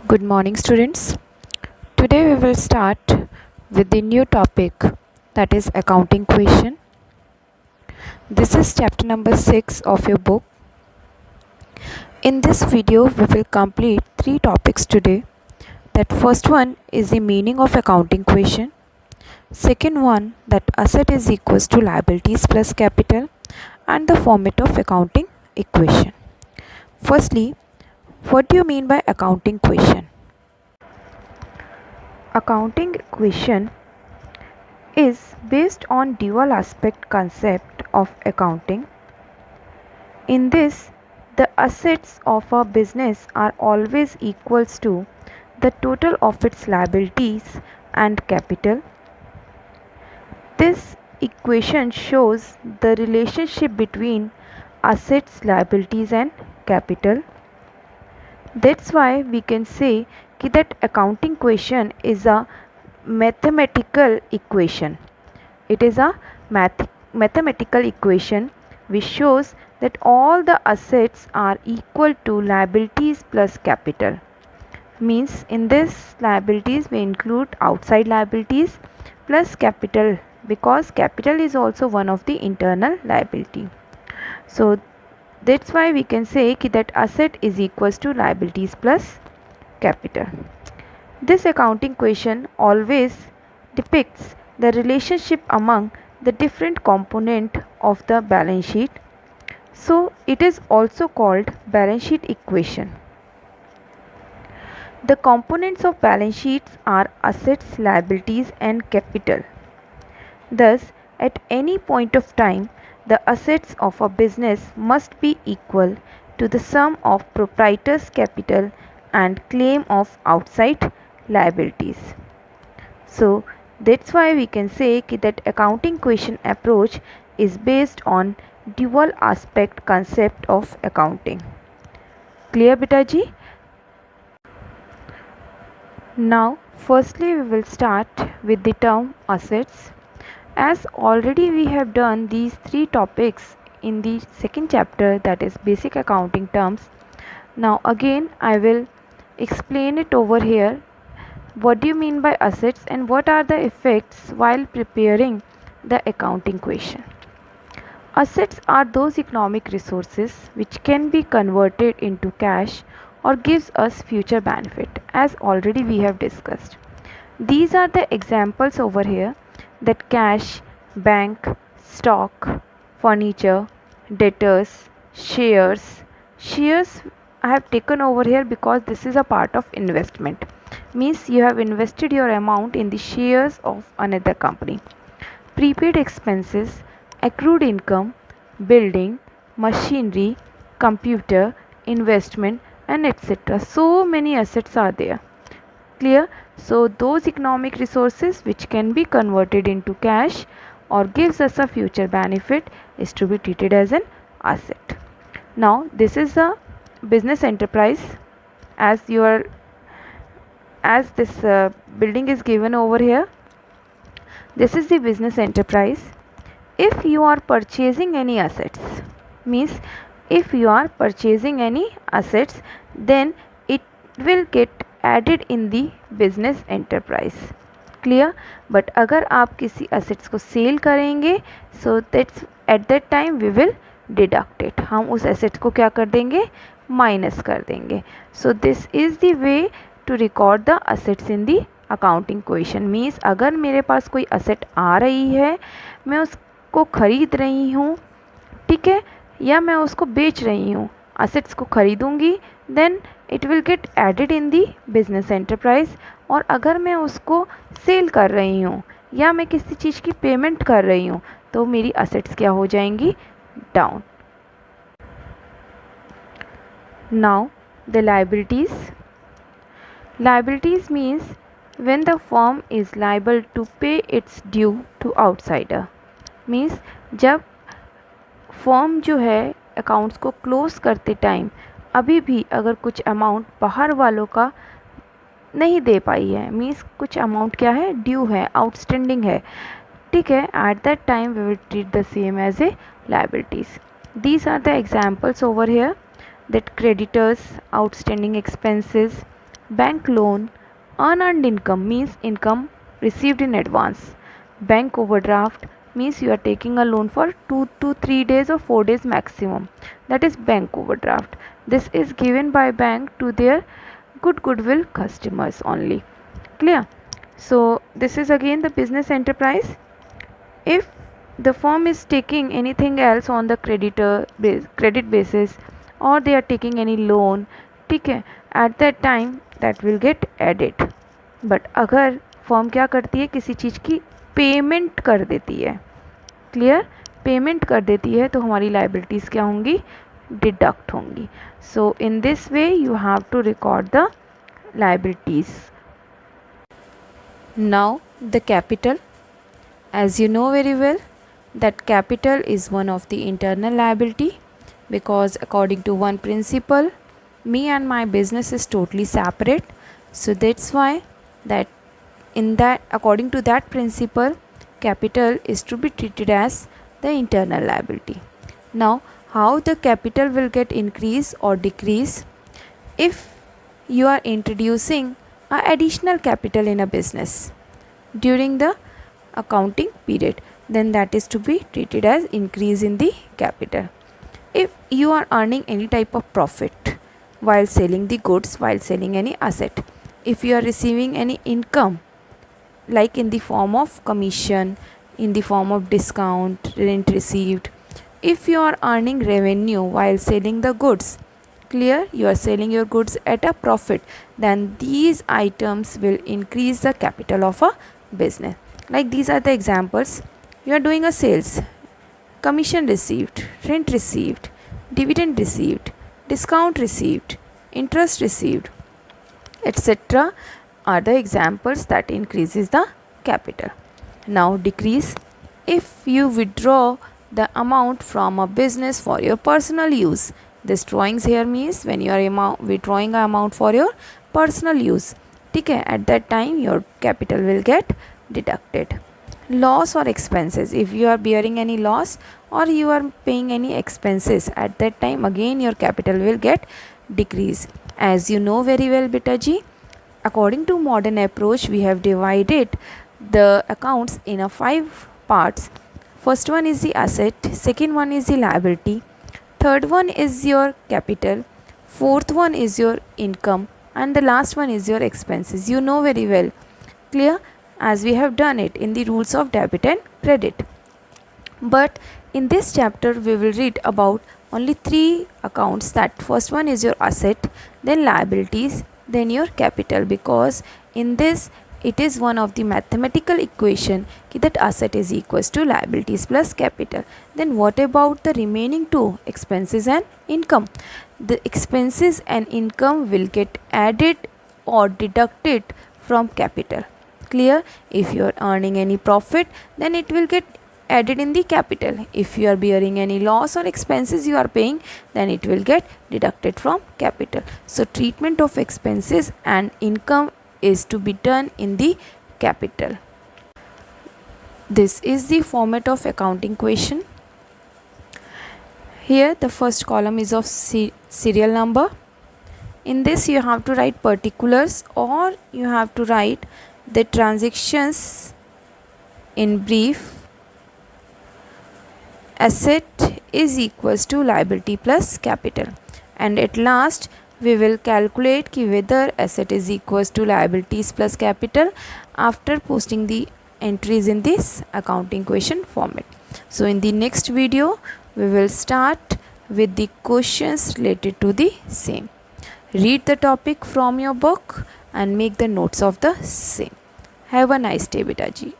Good morning, students. Today we will start with the new topic, that is accounting question. This is chapter number 6 of your book. In this video, we will complete 3 topics today. That first one is the meaning of accounting question. Second one, that asset is equals to liabilities plus capital, and the format of accounting equation. Firstly, what do you mean by accounting question? Accounting equation is based on dual aspect concept of accounting. In this, the assets of a business are always equals to the total of its liabilities and capital. This equation shows the relationship between assets, liabilities and capital. That's why we can say that accounting equation is a mathematical equation. It is a mathematical equation which shows that all the assets are equal to liabilities plus capital. Means in this liabilities we include outside liabilities plus capital, because capital is also one of the internal liability. So that's why we can say that asset is equals to liabilities plus capital. This accounting equation always depicts the relationship among the different component of the balance sheet. So it is also called balance sheet equation. The components of balance sheets are assets, liabilities and capital. Thus, at any point of time, the assets of a business must be equal to the sum of proprietor's capital and claim of outside liabilities. So that's why we can say that accounting equation approach is based on dual aspect concept of accounting. Clear beta ji? Now firstly we will start with the term assets. As already we have done these 3 topics in the second chapter, that is basic accounting terms. Now again I will explain it over here. What do you mean by assets and what are the effects while preparing the accounting equation? Assets are those economic resources which can be converted into cash or gives us future benefit, as already we have discussed. These are the examples over here, that cash, bank, stock, furniture, debtors, shares. Shares I have taken over here because this is a part of investment. Means you have invested your amount in the shares of another company. Prepaid expenses, accrued income, building, machinery, computer, investment and etc. So many assets are there. Clear? So those economic resources which can be converted into cash or gives us a future benefit is to be treated as an asset. Now this is a business enterprise, as your as this building is given over here. This is the business enterprise. If you are purchasing any assets, means if you are purchasing any assets, then it will get added in the business enterprise. Clear? But अगर आप किसी assets को cell करेंगे, so that's at that time we will deduct it. हम उस assets को क्या कर देंगे? माइनस कर देंगे. So this is the way to record the assets in the accounting question. Means अगर मेरे पास कोई असेट आ रही है, मैं उसको ख़रीद रही हूँ, ठीक है, या मैं उसको बेच रही हूँ, असेट्स को ख़रीदूँगी, then it will get added in the business enterprise. और अगर मैं उसको सेल कर रही हूँ या मैं किसी चीज़ की पेमेंट कर रही हूँ, तो मेरी असेट्स क्या हो जाएंगी? Down. Now the liabilities. Liabilities means when the firm is liable to pay its due to outsider. Means जब फर्म जो है अकाउंट्स को क्लोज करते टाइम अभी भी अगर कुछ अमाउंट बाहर वालों का नहीं दे पाई है, मीन्स कुछ अमाउंट क्या है? ड्यू है, आउटस्टैंडिंग है, ठीक है, at that time we will treat the same as a liabilities. These are the examples over here, that creditors, outstanding expenses, Bank loan, unearned income means income received in advance. Bank overdraft means you are taking a loan for 2 to 3 days or 4 days maximum. That is bank overdraft. This is given by bank to their goodwill customers only. Clear? So this is again the business enterprise. If the firm is taking anything else on the credit basis, or they are taking any loan, ठीक है, at that time that will get added. But अगर firm क्या करती है, किसी चीज़ की payment कर देती है, क्लियर, पेमेंट कर देती है, तो हमारी लाइबिलिटीज़ क्या होंगी, डिडक्ट होंगी. So in this way you have to record the liabilities. Now the capital. As you know very well that capital is one of the internal liability, because according to one principle, me and my business is totally separate. So that's why that according to that principle, capital is to be treated as the internal liability. Now how the capital will get increase or decrease? If you are introducing a additional capital in a business during the accounting period, then that is to be treated as increase in the capital. If you are earning any type of profit while selling the goods, while selling any asset, if you are receiving any income like in the form of commission, in the form of discount, rent received, if you are earning revenue while selling the goods, clear, you are selling your goods at a profit, then these items will increase the capital of a business. Like these are the examples. You are doing a sales, commission received, rent received, dividend received, discount received, interest received, etc. are the examples that increases the capital. Now decrease. If you withdraw the amount from a business for your personal use, this drawings here means when you are withdrawing an amount for your personal use, ठीक है, at that time your capital will get deducted. Loss or expenses, if you are bearing any loss or you are paying any expenses, at that time again your capital will get decrease. As you know very well beta ji, according to modern approach we have divided the accounts in a 5 parts. First one is the asset, second one is the liability, third one is your capital, fourth one is your income, and the last one is your expenses. You know very well, clear, as we have done it in the rules of debit and credit. But in this chapter we will read about only 3 accounts. That first one is your asset, then liabilities, then your capital, because in this it is one of the mathematical equation that asset is equals to liabilities plus capital. Then what about the remaining 2, expenses and income? The expenses and income will get added or deducted from capital. Clear? If you are earning any profit, then it will get added in the capital. If you are bearing any loss or expenses you are paying, then it will get deducted from capital. So treatment of expenses and income is to be done in the capital. This is the format of accounting question. Here the first column is of serial number. In this you have to write particulars, or you have to write the transactions in brief. Asset is equals to liability plus capital, and at last we will calculate ki whether asset is equals to liabilities plus capital after posting the entries in this accounting question format. So in the next video we will start with the questions related to the same. Read the topic from your book and make the notes of the same. Have a nice day beta ji.